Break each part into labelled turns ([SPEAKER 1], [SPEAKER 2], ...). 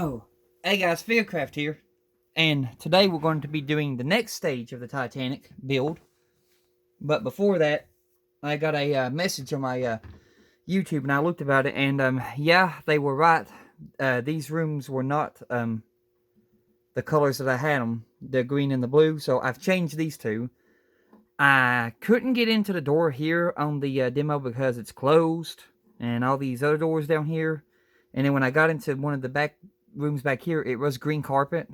[SPEAKER 1] Oh, hey guys, Fearcraft here, and today we're going to be doing the next stage of the Titanic build. But before that, I got a message on my YouTube, and I looked about it, and yeah, they were right. These rooms were not the colors that I had them, the green and the blue, so I've changed these two. I couldn't get into the door here on the demo because it's closed, and all these other doors down here. And then when I got into one of the back rooms back here, it was green carpet.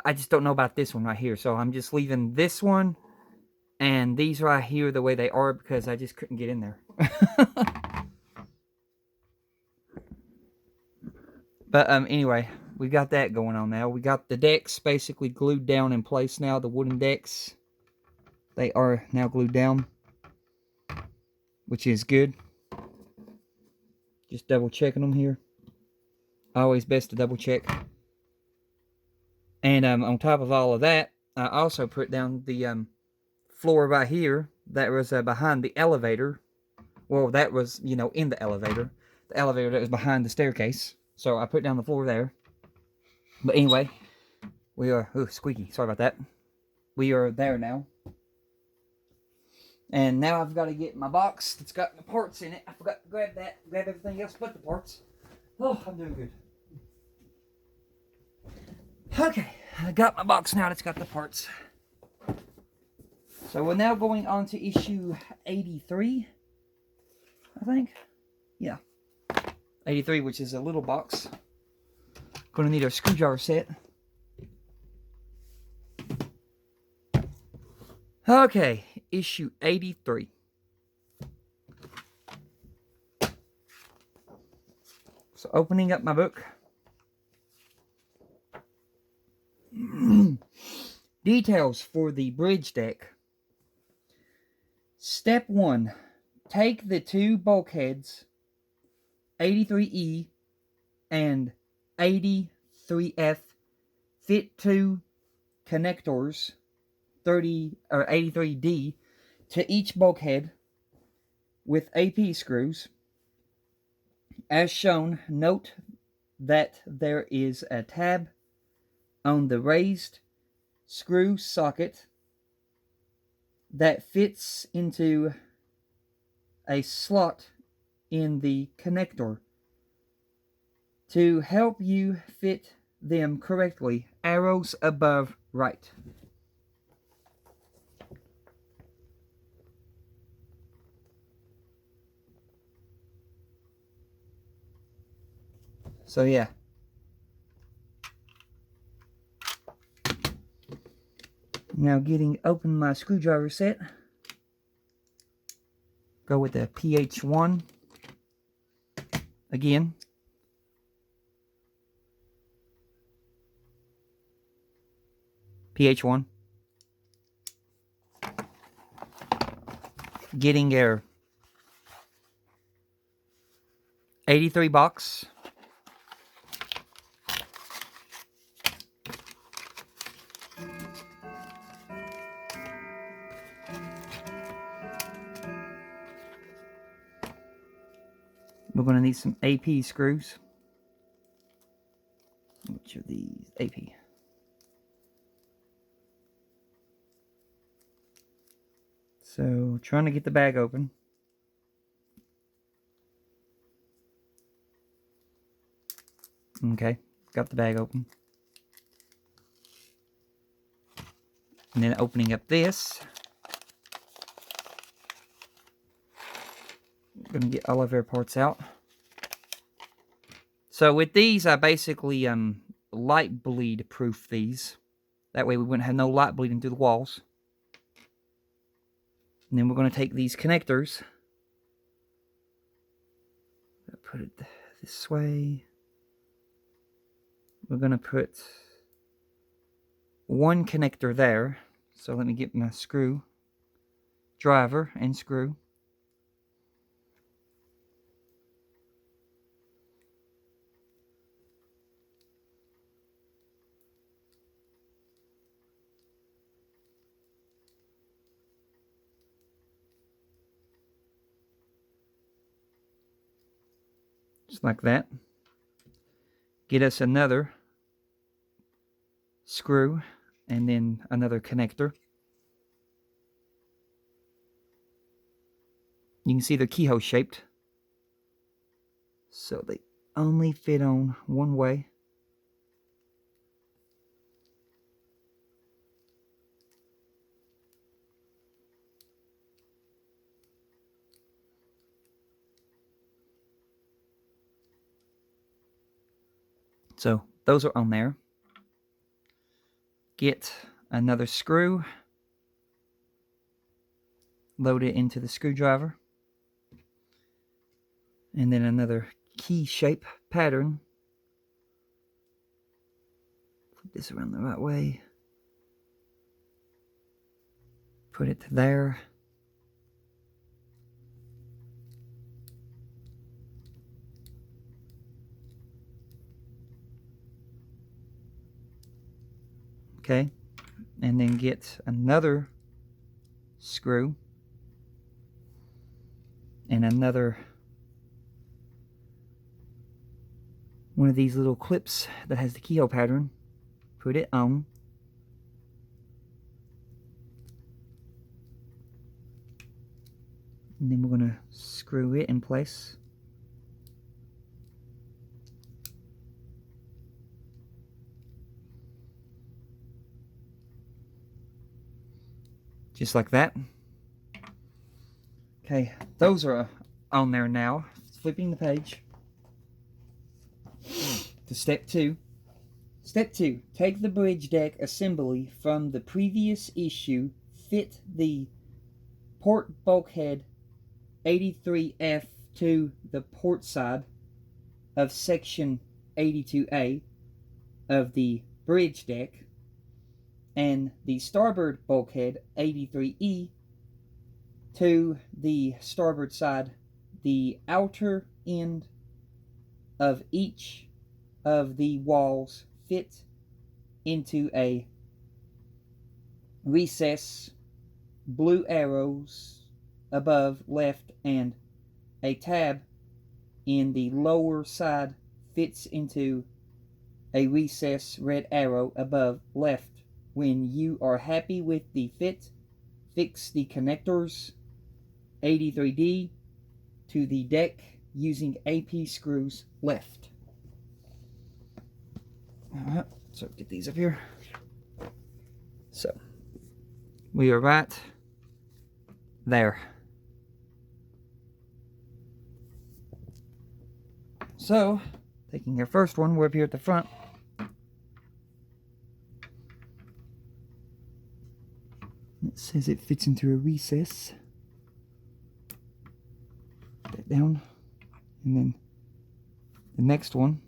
[SPEAKER 1] I just don't know about this one right here, so I'm just leaving this one and these right here the way they are because I just couldn't get in there. But anyway, we got that going on now. We got the decks basically glued down in place now, the wooden decks. They are now glued down, which is good. Just double checking them here. Always best to double check. And on top of all of that, I also put down the floor right here that was behind the elevator. Well, that was, you know, in the elevator. The elevator that was behind the staircase. So I put down the floor there. But anyway, we are... Ooh, squeaky. Sorry about that. We are there now. And now I've got to get my box that's got the parts in it. I forgot to grab that. Grab everything else but the parts. Oh, I'm doing good. Okay, I got my box now that's got the parts. So we're now going on to issue 83, I think. Yeah, 83, which is a little box. Gonna need a screwdriver set. Okay, issue 83. So opening up my book. Details for the bridge deck. Step 1. Take the two bulkheads, 83E and 83F, fit two connectors, 30 or 83D, to each bulkhead with AP screws. As shown, note that there is a tab on the raised screw socket that fits into a slot in the connector. To help you fit them correctly, arrows above right. So yeah. Now open my screwdriver set. Go with the PH1 again. PH1. Getting your 83 box. We're going to need some AP screws. Which are these? AP. So, trying to get the bag open. Okay, got the bag open. And then opening up this. We're going to get all of our parts out. So with these, I basically light bleed proof these. That way we wouldn't have no light bleeding through the walls. And then we're going to take these connectors. Put it this way. We're going to put one connector there. So let me get my screw driver and screw. Just like that. get us another screw and then another connector. You can see they're keyhole shaped, so they only fit on one way. So those are on there. Get another screw, load it into the screwdriver, and then another key shape pattern. Put this around the right way. Put it there. Okay, and then get another screw and another one of these little clips that has the keyhole pattern. Put it on. And then we're going to screw it in place. Just like that. Okay, those are on there now. Flipping the page to step 2. Step 2. Take the bridge deck assembly from the previous issue. Fit the port bulkhead 83F to the port side of section 82A of the bridge deck, and the starboard bulkhead 83E to the starboard side. The outer end of each of the walls fit into a recess, blue arrows above left, and a tab in the lower side fits into a recess, red arrow above left. When you are happy with the fit, fix the connectors 83D to the deck using AP screws left. Alright, so get these up here. So we are right there. So, taking our first one, we're up here at the front. It says it fits into a recess. Put that down. And then the next one.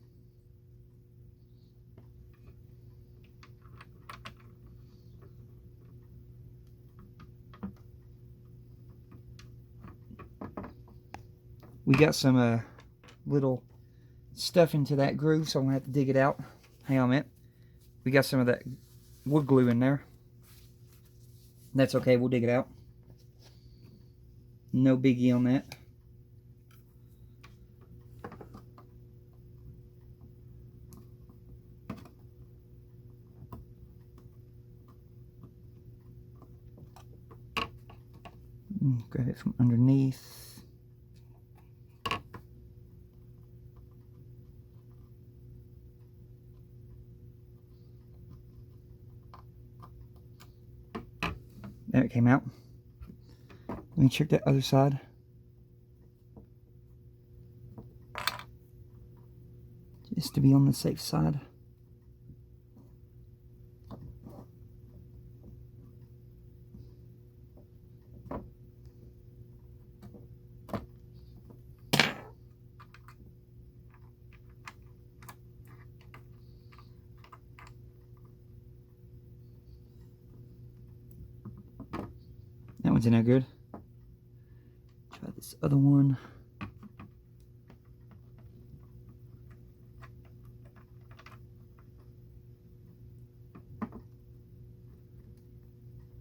[SPEAKER 1] We got some little stuff into that groove, so I'm going to have to dig it out. Hang on a minute. We got some of that wood glue in there. That's okay, we'll dig it out. No biggie on that. Grab it from underneath. There it came out. Let me check that other side. Just to be on the safe side. That one's in there good. Try this other one.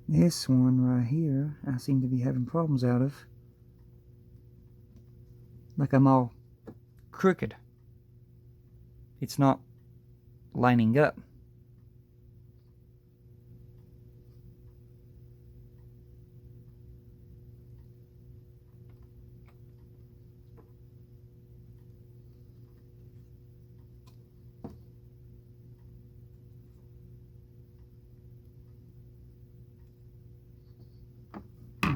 [SPEAKER 1] This one right here, I seem to be having problems out of. Like I'm all crooked. It's not lining up.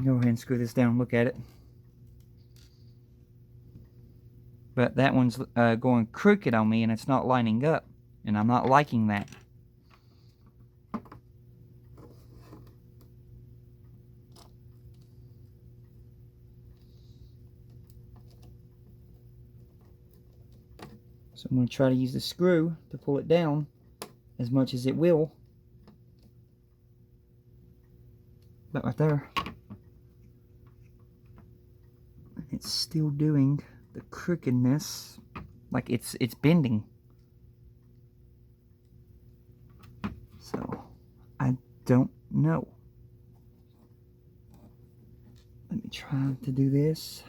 [SPEAKER 1] Go ahead and screw this down and look at it. But that one's going crooked on me and it's not lining up. And I'm not liking that. So I'm going to try to use the screw to pull it down as much as it will. But right there, it's still doing the crookedness, like it's bending. So I don't know. Let me try to do this.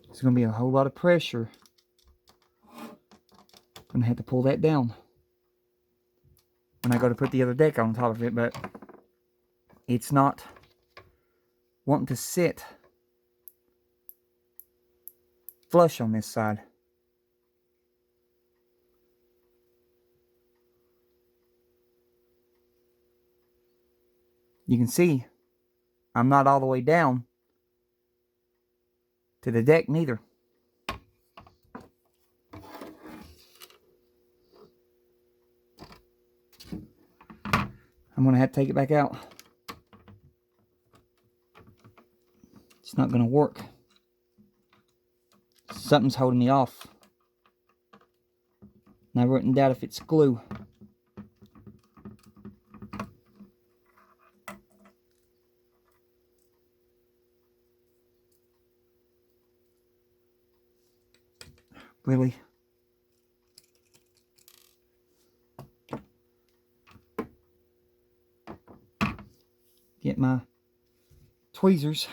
[SPEAKER 1] There's going to be a whole lot of pressure. I'm going to have to pull that down when I go to put the other deck on top of it, but it's not wanting to sit flush on this side. You can see I'm not all the way down to the deck neither. I'm going to have to take it back out. It's not going to work. Something's holding me off. And I wouldn't doubt if it's glue. Really? Get my tweezers.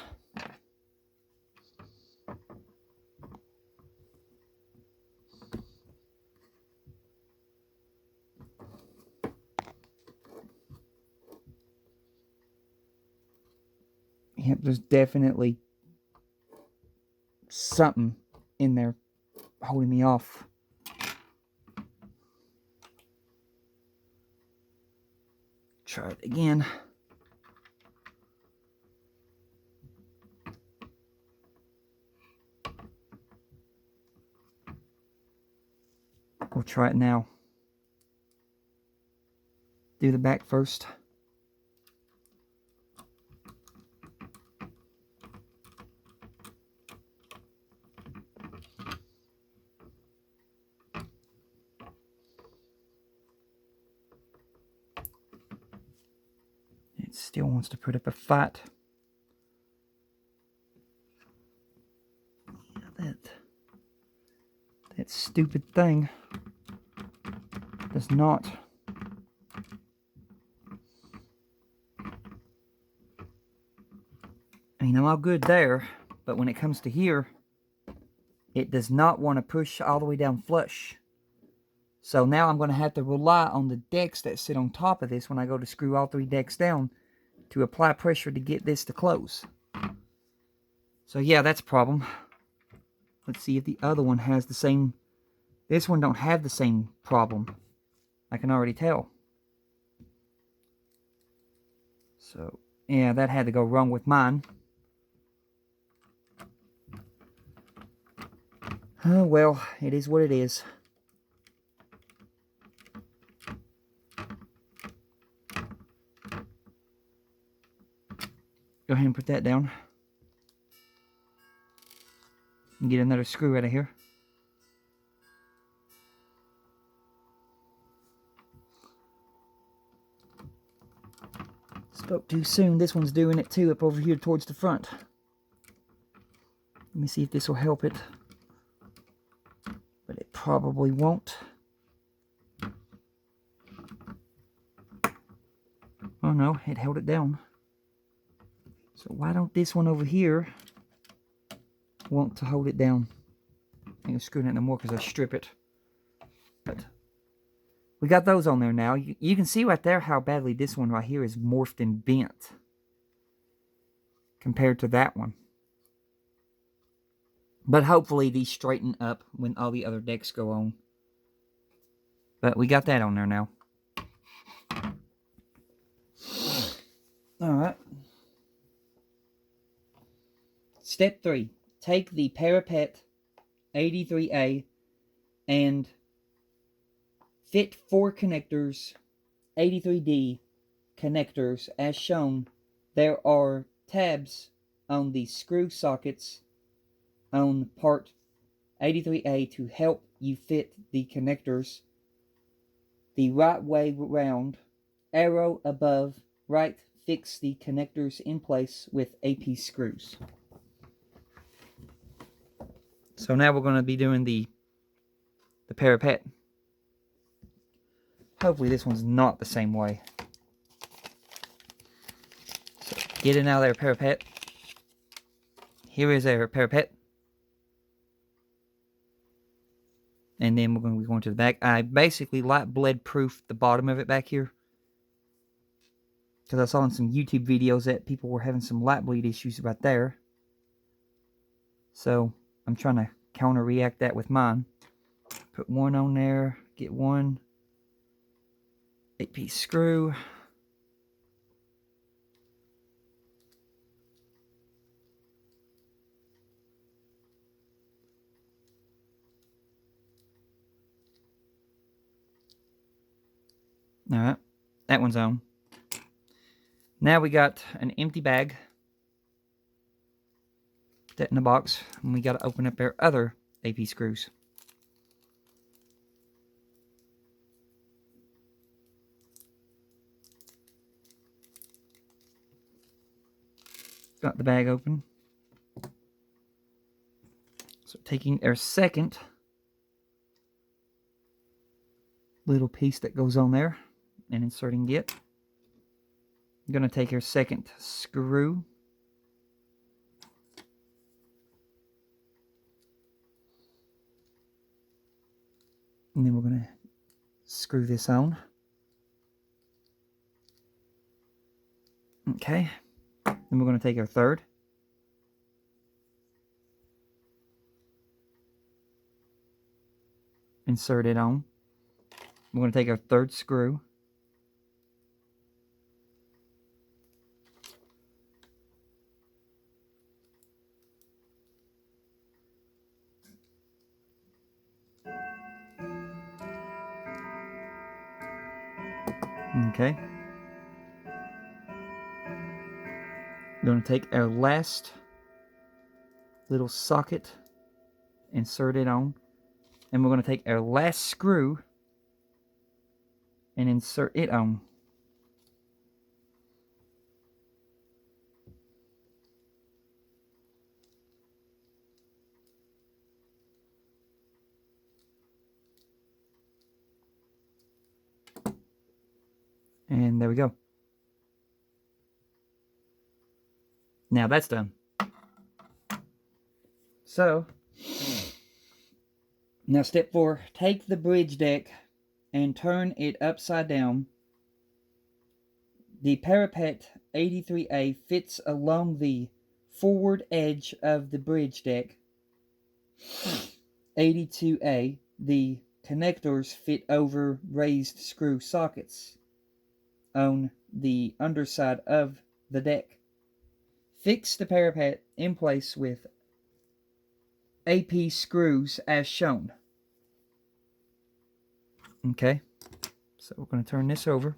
[SPEAKER 1] Yep, there's definitely something in there holding me off. Try it again. We'll try it now. Do the back first. It still wants to put up a fight. Yeah, that stupid thing does not. I mean, I'm all good there, but when it comes to here, it does not want to push all the way down flush. So now I'm going to have to rely on the decks that sit on top of this when I go to screw all 3 decks down to apply pressure to get this to close. So yeah, that's a problem. Let's see if the other one has the same. This one don't have the same problem. I can already tell. So yeah, that had to go wrong with mine. Oh well, it is what it is. Go ahead and put that down. And get another screw out of here. Spoke too soon. This one's doing it too up over here towards the front. Let me see if this will help it. But it probably won't. Oh no, it held it down. So why don't this one over here want to hold it down? I ain't screwing it no more because I strip it. But we got those on there now. You can see right there how badly this one right here is morphed and bent compared to that one. But hopefully these straighten up when all the other decks go on. But we got that on there now. Alright. Step 3. Take the parapet 83A and fit 4 connectors, 83D connectors as shown. There are tabs on the screw sockets on part 83A to help you fit the connectors the right way round. Arrow above right fix the connectors in place with AP screws. So now we're going to be doing the parapet. Hopefully this one's not the same way. So get it out of there, parapet. Here is our parapet. And then we're going to be going to the back. I basically light bled proof the bottom of it back here, because I saw in some YouTube videos that people were having some light bleed issues right there. So I'm trying to counter react that with mine. Put one on there. Get one 8-piece screw. Alright, that one's on. Now we got an empty bag. Put that in the box. And we got to open up our other AP screws. Got the bag open. So taking our second little piece that goes on there and inserting it. I'm going to take our second screw. And then we're going to screw this on. Okay. Then we're going to take our third. Insert it on. We're going to take our third screw. Okay. We're going to take our last little socket, insert it on, and we're going to take our last screw and insert it on. And there we go. Now that's done. So, now step 4, take the bridge deck and turn it upside down. The parapet 83A fits along the forward edge of the bridge deck. 82A, the connectors fit over raised screw sockets on the underside of the deck. Fix the parapet in place with AP screws as shown. Okay, so we're going to turn this over.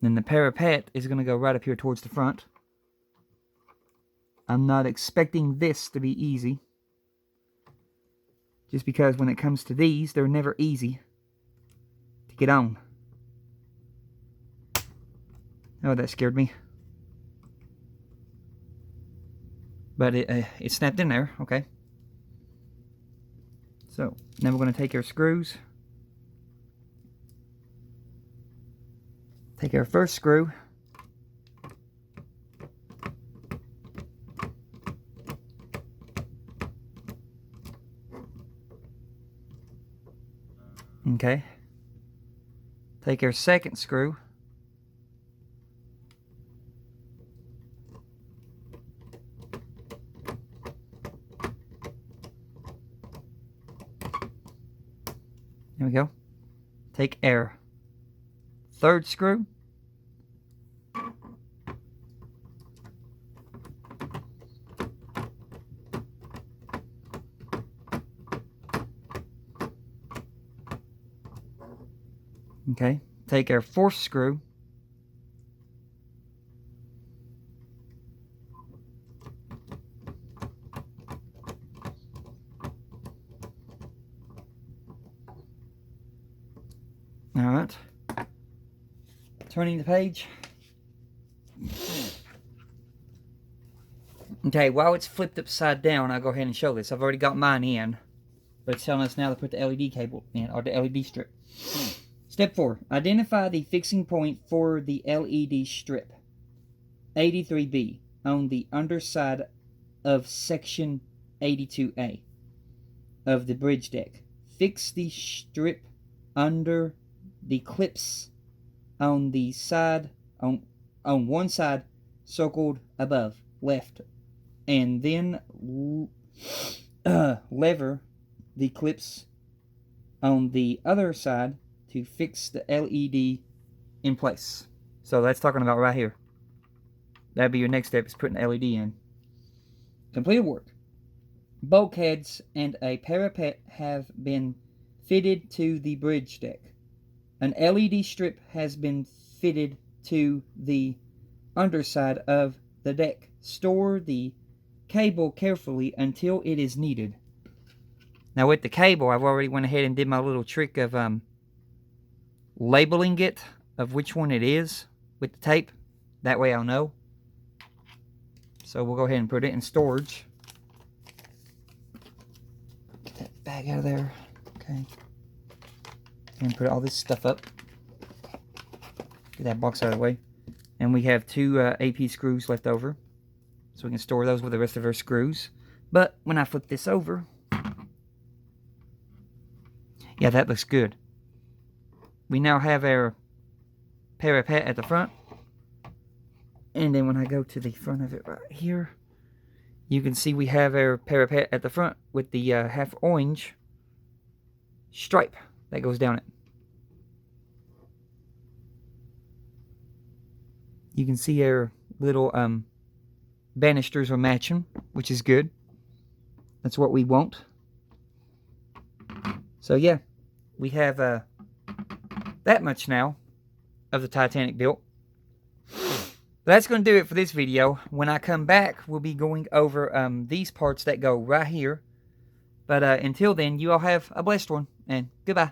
[SPEAKER 1] Then the parapet is going to go right up here towards the front. I'm not expecting this to be easy, just because when it comes to these, they're never easy to get on. Oh, that scared me. But it snapped in there. Okay. So now we're going to take our screws. Take our first screw. Okay. Take our second screw. There we go. Take our third screw. Okay. Take our fourth screw. Alright. Turning the page. Okay, while it's flipped upside down, I'll go ahead and show this. I've already got mine in, but it's telling us now to put the LED cable in, or the LED strip. Step 4. Identify the fixing point for the LED strip. 83B on the underside of section 82A of the bridge deck. Fix the strip under the clips on the side on one side circled above left, and then lever the clips on the other side to fix the LED in place. So that's talking about right here. That'd be your next step, is putting the LED in. Completed work. Bulkheads and a parapet have been fitted to the bridge deck. An LED strip has been fitted to the underside of the deck. Store the cable carefully until it is needed. Now with the cable, I've already went ahead and did my little trick of labeling it, of which one it is with the tape. That way I'll know. So we'll go ahead and put it in storage. Get that bag out of there. Okay. And put all this stuff up. Get that box out of the way. And we have 2 AP screws left over. So we can store those with the rest of our screws. But when I flip this over, yeah, that looks good. We now have our parapet at the front. And then when I go to the front of it right here, you can see we have our parapet at the front with the half orange stripe that goes down it. You can see our little banisters are matching, which is good. That's what we want. So yeah, we have that much now of the Titanic built. That's going to do it for this video. When I come back, we'll be going over these parts that go right here. But until then, you all have a blessed one, and goodbye.